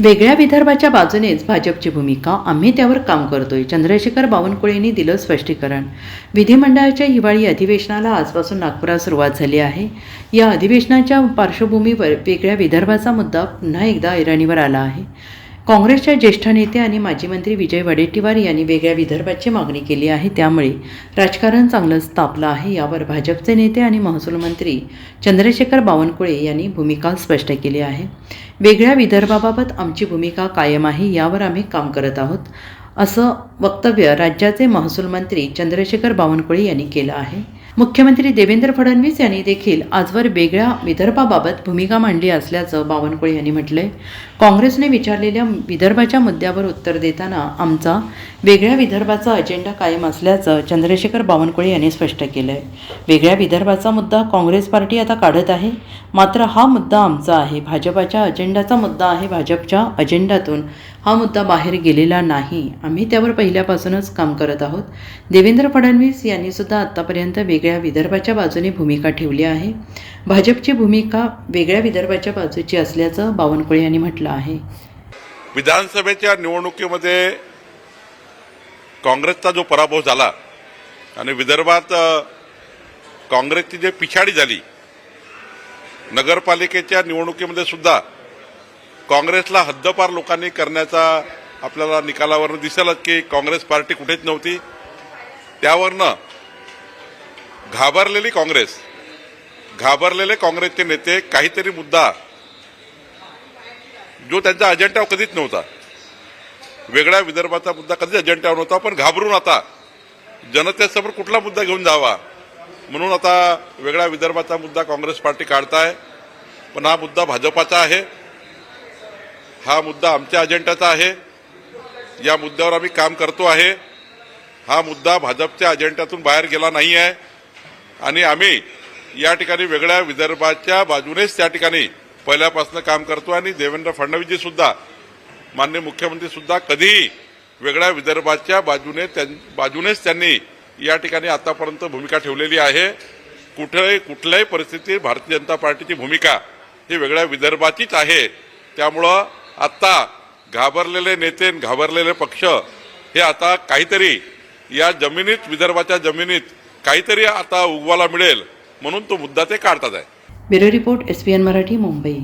वेगळ्या विदर्भाच्या बाजूनेच भाजपची भूमिका, आम्ही त्यावर काम करतोय. चंद्रशेखर बावनकुळेंनी दिलं स्पष्टीकरण. विधिमंडळाच्या हिवाळी अधिवेशनाला आजपासून नागपुरात सुरुवात झाली आहे. या अधिवेशनाच्या पार्श्वभूमीवर वेगळ्या विदर्भाचा मुद्दा पुन्हा एकदा ऐरणीवर आला आहे. काँग्रेसच्या ज्येष्ठ नेते आणि माजी मंत्री विजय वडेट्टीवार यांनी वेगळ्या विदर्भाची मागणी केली आहे. त्यामुळे राजकारण चांगलंच तापलं आहे. यावर भाजपचे नेते आणि महसूल मंत्री चंद्रशेखर बावनकुळे यांनी भूमिका स्पष्ट केली आहे. वेगळ्या विदर्भाबाबत आमची भूमिका कायम आहे, यावर आम्ही काम करत आहोत, असं वक्तव्य राज्याचे महसूल मंत्री चंद्रशेखर बावनकुळे यांनी केलं आहे. मुख्यमंत्री देवेंद्र फडणवीस यांनी देखील आजवर वेगळ्या विदर्भाबाबत भूमिका मांडली असल्याचं बावनकुळे यांनी म्हटलंय. काँग्रेसने विचारलेल्या विदर्भाच्या मुद्द्यावर उत्तर देताना आमचा वेगळ्या विदर्भाचा अजेंडा कायम असल्याचं चंद्रशेखर बावनकुळे यांनी स्पष्ट केलंय. वेगळ्या विदर्भाचा मुद्दा काँग्रेस पार्टी आता काढत आहे, मात्र हा मुद्दा आमचा आहे. भाजपाच्या अजेंडाचा मुद्दा आहे. भाजपच्या अजेंड्यातून हा मुद्दा बाहेर गेलेला नाही. आम्ही त्यावर पहिल्यापासूनच काम करत आहोत. देवेंद्र फडणवीस यांनी सुद्धा आत्तापर्यंत वेगळ्या विदर्भाच्या बाजूने भूमिका ठेवली आहे. भाजपची भूमिका वेगळ्या विदर्भाच्या बाजूची असल्याचं बावनकुळे यांनी म्हटलं आहे. विधानसभेच्या निवडणुकीमध्ये काँग्रेसचा जो पराभव झाला आणि विदर्भात काँग्रेसची जी पिछाडी झाली, नगरपालिकेच्या निवडणुकीमध्ये सुद्धा काँग्रेसला हद्दपार लोकांनी करण्याचा आपल्याला निकालावरून दिसेलच की काँग्रेस पार्टी कुठेच नव्हती. त्यावरनं घाबरलेले काँग्रेसचे नेते काहीतरी मुद्दा जो त्यांचा अजेंडा कधीच नव्हता, वेगळ्या विदर्भाचा मुद्दा कधीच अजेंडा नव्हता, पण घाबरून आता जनतेसमोर कुठला मुद्दा घेऊन जावा म्हणून आता वेगळ्या विदर्भाचा मुद्दा काँग्रेस पार्टी काढताय. पण हा मुद्दा भाजपाचा आहे, हा मुद्दा आमच्या अजेंड्याचा आहे. या मुद्द्यावर आम्ही काम करतो आहे. हा मुद्दा भाजपच्या अजेंड्यातून बाहेर गेला नाही आहे आणि आम्ही या ठिकाणी वेगळ्या विदर्भाच्या बाजूनेच त्या ठिकाणी पहिल्यापासून काम करतो. आणि देवेंद्र फडणवीसजी सुद्धा, माननीय मुख्यमंत्री सुद्धा कधीही वेगळ्या विदर्भाच्या बाजूनेच त्यांनी या ठिकाणी आतापर्यंत भूमिका ठेवलेली आहे. कुठल्याही परिस्थितीत भारतीय जनता पार्टीची भूमिका ही वेगळ्या विदर्भाचीच आहे. त्यामुळं आता घाबरलेले नेते, घाबरलेले पक्ष हे आता काहीतरी या जमिनीत, विदर्भाच्या जमिनीत काहीतरी आता उगवायला मिळेल म्हणून तो मुद्दा ते काढतात आहे. Bureau report, SBN Marathi, Mumbai.